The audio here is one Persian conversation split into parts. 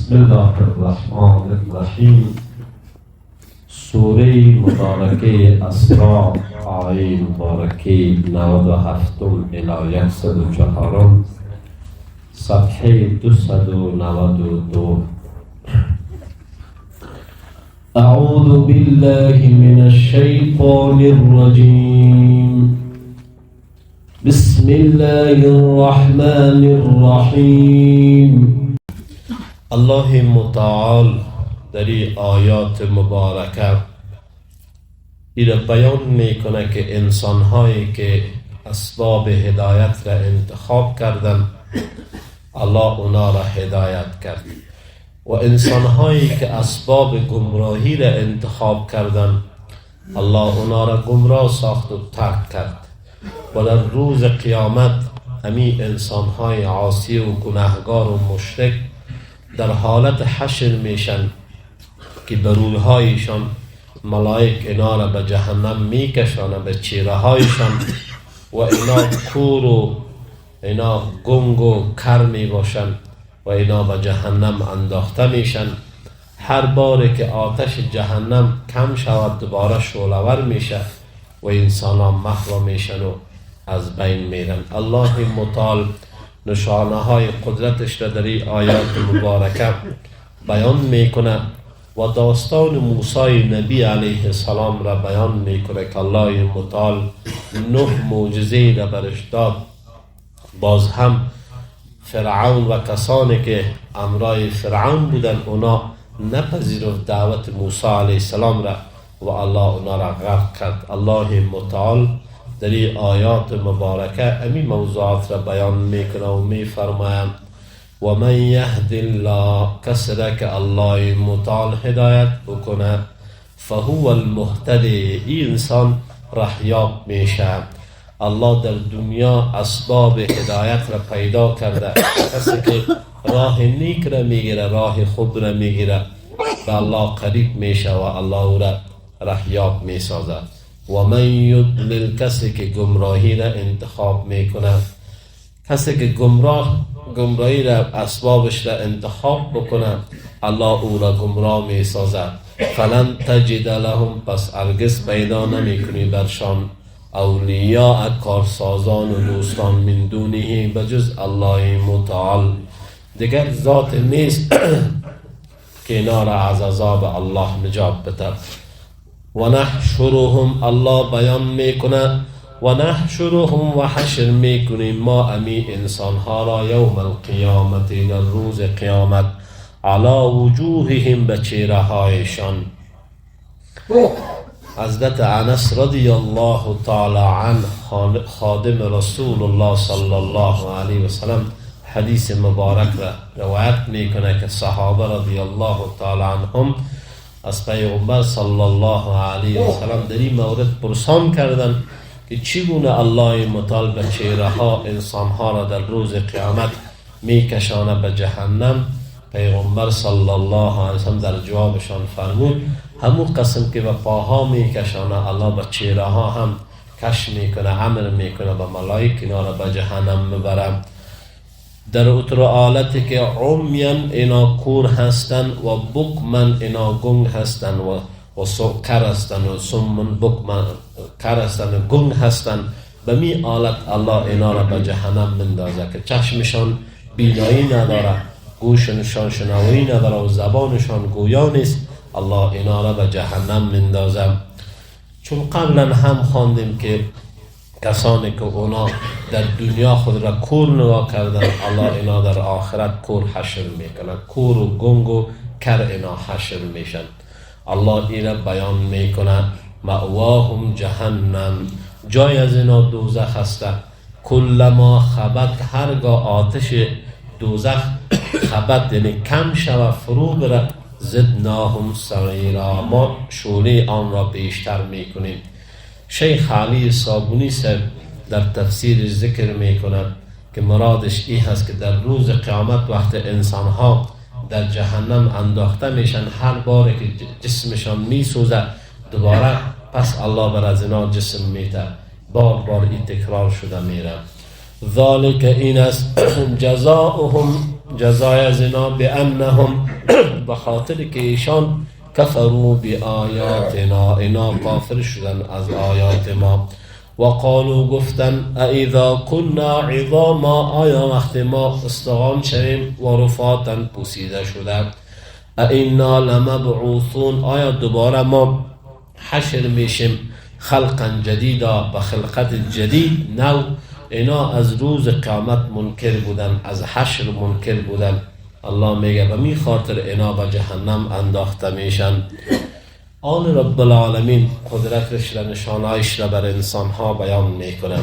بسم الله الرحمن الرحیم. سوره مبارکه اسراء آیه مبارکه 97 الی 104 صفحه 292. اعوذ بالله من الشیطان الرجیم. بسم الله الرحمن الرحیم. الله متعال در این آیات مبارکه این بیان میکنه که انسانهایی که اسباب هدایت را انتخاب کردن الله اونا را هدایت کرد و انسانهایی که اسباب گمراهی را انتخاب کردن الله اونا را گمراه ساخت و ترک کرد و در روز قیامت همین انسانهای عاصی و گناهگار و مشرک در حالت حشر میشن که به رویهایشان ملائک اینا را به جهنم میکشانه به چهره هایشان و اینا کور و اینا گنگ و کر می باشن و اینا به جهنم انداخته میشن. هر باره که آتش جهنم کم شود دوباره شعله‌ور میشه و انسان ها محو میشن و از بین میرن. الله متعال نشانه های قدرتش را در این آیات مبارکه بیان میکنه و داستان موسی نبی علیه السلام را بیان میکنه که الله متعال 9 معجزه را برش داد. باز هم فرعون و کسانی که امرای فرعون بودن اونا نپذیرفت دعوت موسی علیه السلام را و الله اونا را غرق کرد. الله متعال در این آیات مبارکه امی موضوعات را بیان میکنه و میفرماید و من یهد الله، کسی را که الله متعال هدایت بکنه فهو المهتدی، این انسان رهیاب میشه. الله در دنیا اسباب هدایت را پیدا کرده. کسی که راه نیک را میگیره راه خوب را میگیره به الله قریب میشه و الله او را رهیاب میسازه. و من یضلل، کسی که گمراهی را انتخاب میکنه، کسی که گمراهی را اسبابش را انتخاب بکنه الله او را گمراه میسازه. فلن تجد لهم، پس هرگز پیدا نمیکنی برشان اولیاء کارسازان و دوستان من دونه بجز الله متعال، دیگر ذات نیست که اینا را از عذاب الله نجات بده. و نحشرهم، الله بیان میکنه و نحشرهم و حشر میکنیم ما امی انسانها را یوم القیامت، در روز قیامت، علی وجوههم به چهره هایشان. حضرت انس رضی الله تعالی عنه خادم رسول الله صلی الله علیه و سلم حدیث مبارک را روایت میکنه که صحابه رضی الله تعالی عنهم از پیغمبر صلی الله علیه و سلم در این مورد پرسان کردن که چگونه الله متعال به چهره ها انسان ها را در روز قیامت میکشانه به جهنم. پیغمبر صلی الله علیه و سلم در جوابشان فرمود همون قسم که به پاها میکشانه الله به چهره ها هم کش میکنه، امر میکنه به ملائک اینا را به جهنم ببرم. در اتر حالتی که عمیان اینا کور هستن و بکمن اینا گنگ هستن و کر هستن و سمن بکمن کر هستن و گنگ هستن، به می حالت الله اینا را به جهنم مندازه که چشمشان بینایی نداره، گوششان شنوایی نداره و زبانشان گویا نیست. الله اینا را به جهنم مندازه. چون قبلا هم خواندیم که کسانی که اونا در دنیا خود را کور نگاه کردن الله اینا در آخرت کور حشر میکنه، کور و گنگ و کر اینا حشر میشن. الله اینا بیان میکنه مأواهم جهنم، جای از اینا دوزخ هسته. کلما خبت، هرگاه آتش دوزخ خبت یعنی کم شوه فرو بره، زدناهم سعیرا، ما شعله آن را بیشتر میکنیم. شیخ علی صابونی صاحب در تفسیر ذکر میکند که مرادش این هست که در روز قیامت وقت انسانها در جهنم انداخته میشن، هر بار که جسمشان میسوزه دوباره پس الله بر از اینا جسم میده، بار این تکرار شده میره. ذالک این است جزاؤهم، جزای از اینا بانهم بخاطر که ایشان کفروا بآیاتنا، اینا کافر شدن از آیات ما. و قالوا گفتن اذا كنا عظاما، آیا وقت ما استخوان شویم و رفاتا پوسیده شده، اینا لمبعوثون، آیا دوباره ما حشر میشیم خلقا جدیدا، به خلقت جدید نو. اینا از روز قیامت منکر بودن، از حشر منکر بودن. الله میگه و می خاطر اینا به جهنم انداخته میشن. آن رب العالمین قدرتش و نشانهایش را بر انسان ها بیان میکنه.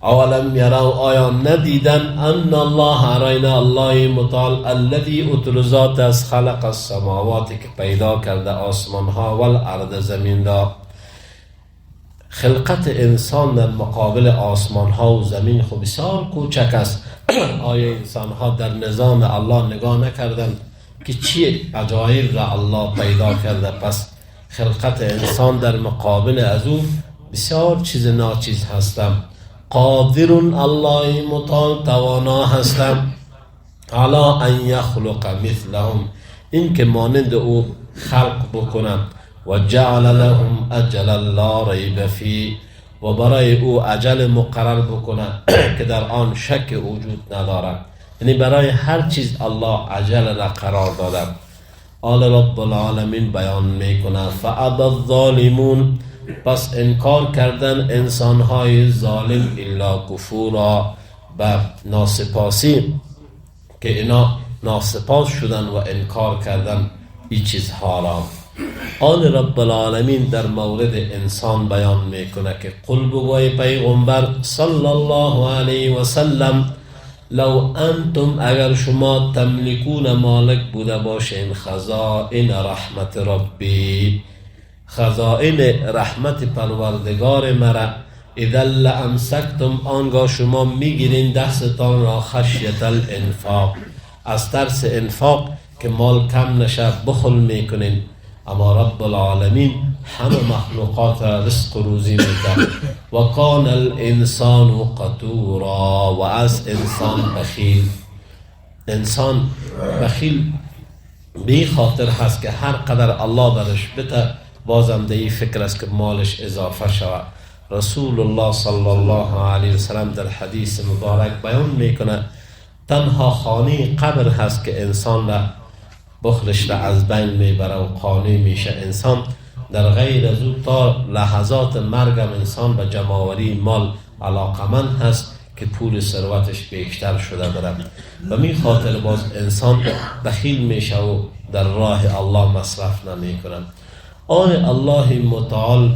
اولم یرو، آیا ندیدن ان الله راینا، الله متعال الذی اترزات از خلق السماواتی که پیدا کرده آسمان ها و الارض زمین را. خلقت انسان در مقابل آسمان ها و زمین خب بسیار کوچک است. آیا انسان ها در نظام الله نگاه نکردند که چی عجایب را الله پیدا کرده؟ پس خلقت انسان در مقابل از او بسیار چیز ناچیز هستم. قادر، الله متعال توانا هستم، علا ان یخلق مثلهم، این که مانند او خلق بکنم. و جعل لهم اجلا لا ریب فی، و برای او اجل مقرر بکنه که در آن شک وجود ندارد. یعنی برای هر چیز الله اجل را قرار داده. آل رب العالمین بیان میکنه فابى الظالمون، پس انکار کردن انسانهای ظالم الا کفورا، به ناسپاسی، که اینا ناسپاس شدن و انکار کردن این چیزها را. آن رب العالمین در مورد انسان بیان میکنه که قل بگوی پیغمبر صلی الله علیه و سلم لو انتم، اگر شما تملکون مالک بوده باشین خزائن رحمت ربی، خزائن رحمت پروردگار مرا، اذا لامسکتم، آنگاه شما میگیرین دستتان را خشیت الانفاق، از ترس انفاق که مال کم نشه بخل میکنین. اما رب العالمین همه مخلوقات را رزق و روزی میده. و کان الانسان قتورا، و از انسان بخیل. انسان بخیل بی خاطر هست که هر قدر الله برش بده بازم دی فکر است که مالش اضافه شود. رسول الله صلی الله علیه وسلم در حدیث مبارک بیان میکنه تنها خانه قبر هست که انسان را بخلش را از بین میبره و قانع میشه. انسان در غیر از او تا لحظات مرگم انسان به جمعآوری مال علاقمند هست که پول ثروتش بیشتر شده بره و می خاطر باز انسان بخیل میشه و در راه الله مصرف نمیکنه. آن الله متعال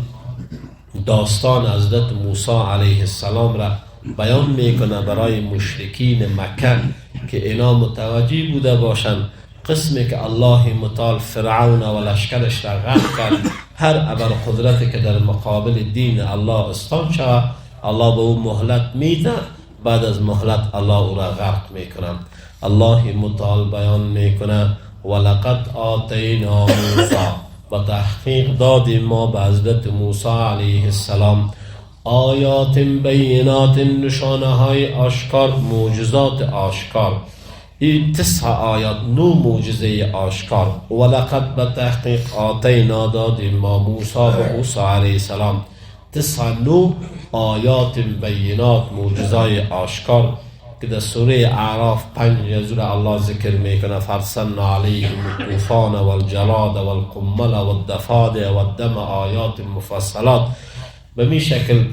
داستان حضرت موسی علیه السلام را بیان میکنه برای مشرکین مکه که اینا متوجه بوده باشند قسمی که الله متعال فرعون و لشکرش را غرق کرد، هر ابر قدرتی که در مقابل دین الله استان شود الله به او مهلت میده، بعد از مهلت الله او را غرق میکنه. الله متعال بیان میکنه ولقد آتینا موسی، و تحقیق دادیم ما به حضرت موسی علیه السلام آیات بینات، نشانه های آشکار، معجزات آشکار. این 9 آیات 9 معجزه آشکار. ولقد به تحقیق آتینا دادیم ما موسی و موسی علیه السلام 9 آیات بینات، معجزه آشکار که در سوره اعراف 5 یزور الله ذکر میکنه فرسلنا علیهم الطوفان والجراد والقمل والضفادع والدم آیات مفصلات. به می شکل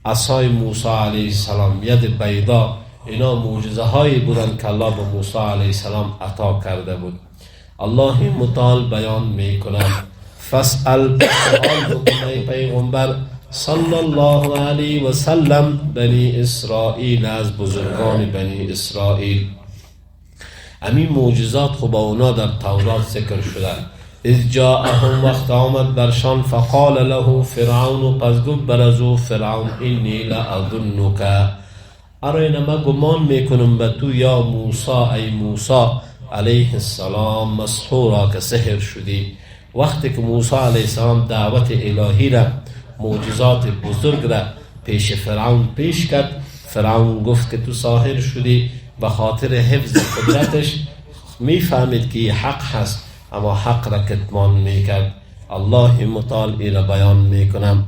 عصای موسی علیه السلام، ید بیضا، اینا معجزه هایی بودن که الله به موسی علیه السلام عطا کرده بود. الله متعال بیان میکنه فاسأل، سؤال بکنه پیغمبر صلی الله علیه و سلم بنی اسرائیل، از بزرگان بنی اسرائیل. همین معجزات خب اونا در تورات ذکر شدن. اذ جاءهم، وقت آمد برشان، فقال له فرعون، پس گفت برازو فرعون اینی لأظنک، اره نما گمان میکنم به تو یا موسی، ای موسی علیه السلام، مسحورا، که سحر شدی. وقتی که موسی علیه السلام دعوت الهی را، معجزات بزرگ را پیش فرعون پیش کرد، فرعون گفت که تو ساحر شدی، به خاطر حفظ قدرتش میفهمید که حق هست، اما حق را کتمان میکرد. الله متعال را بیان میکنم.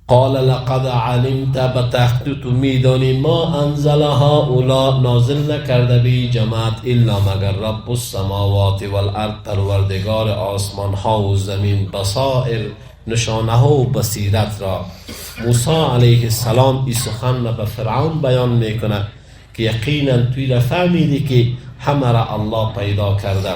قال لقد علمت، بتحقیق تو میدانی ما انزل هؤلاء، نازل نکرده بی جماعت الا مگر رب السماوات والارض، پروردگار آسمان ها و زمین، بصائر نشانه ها و بصیرت را. موسی علیه السلام این سخن را به فرعون بیان میکنه که یقینا توی را فهمیدی که همه را الله پیدا کرده.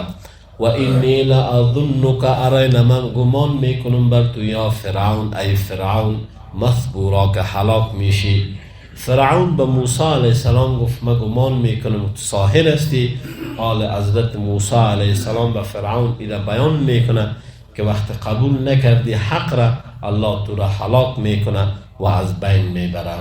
و اینی لأظنک، ارین من گمان میکنم بر تو یا فرعون، ای فرعون، مثبورا که هلاک میشی. فرعون به موسی علیه السلام گفت من گمان میکنم تو ساحر هستی. حال حضرت موسی علیه السلام به فرعون ایره بیان میکنه که وقت قبول نکردی حق را، الله تو را هلاک میکنه و از بین میبره.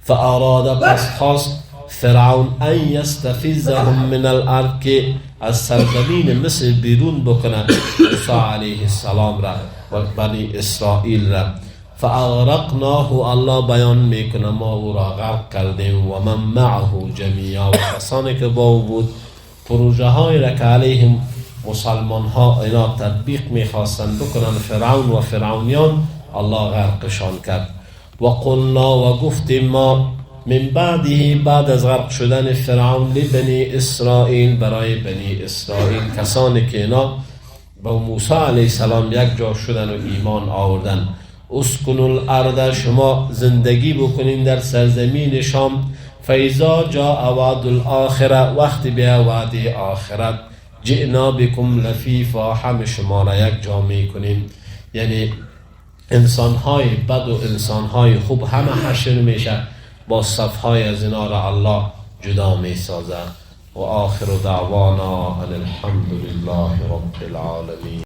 فاراد، پس خواست فرعون ان یستفزهم من الارض، که از سرزمین مصر بیرون بکنه موسی علیه السلام را و بنی اسرائیل را. فاغرقناه، الله بیان میکنه ما او را غرق کردیم، و من معه جمیعا، و کسانی که با او بود. پروژه های را که علیهم مسلمان ها اینا تطبیق میخواستن بکنن فرعون و فرعونیان، الله غرقشان کرد. و قلنا، و گفتیم ما من بعده، بعد از غرق شدن فرعون، لبنی اسرائیل، برای بنی اسرائیل، کسانی که اینا با موسی علیه السلام یک جا شدن و ایمان آوردن، اسکن الارض، شما زندگی بکنین در سرزمین شام، فاذا جاء وعد الاخره، وقت بیا وعد آخرت، جئنا بكم لفیفا، همه شما را یک جا میکنیم. یعنی انسانهای بد و انسانهای خوب همه حشر میشه، با صفهای از اینا را الله جدا میسازه. و آخر دعوانا ان الحمد لله رب العالمین.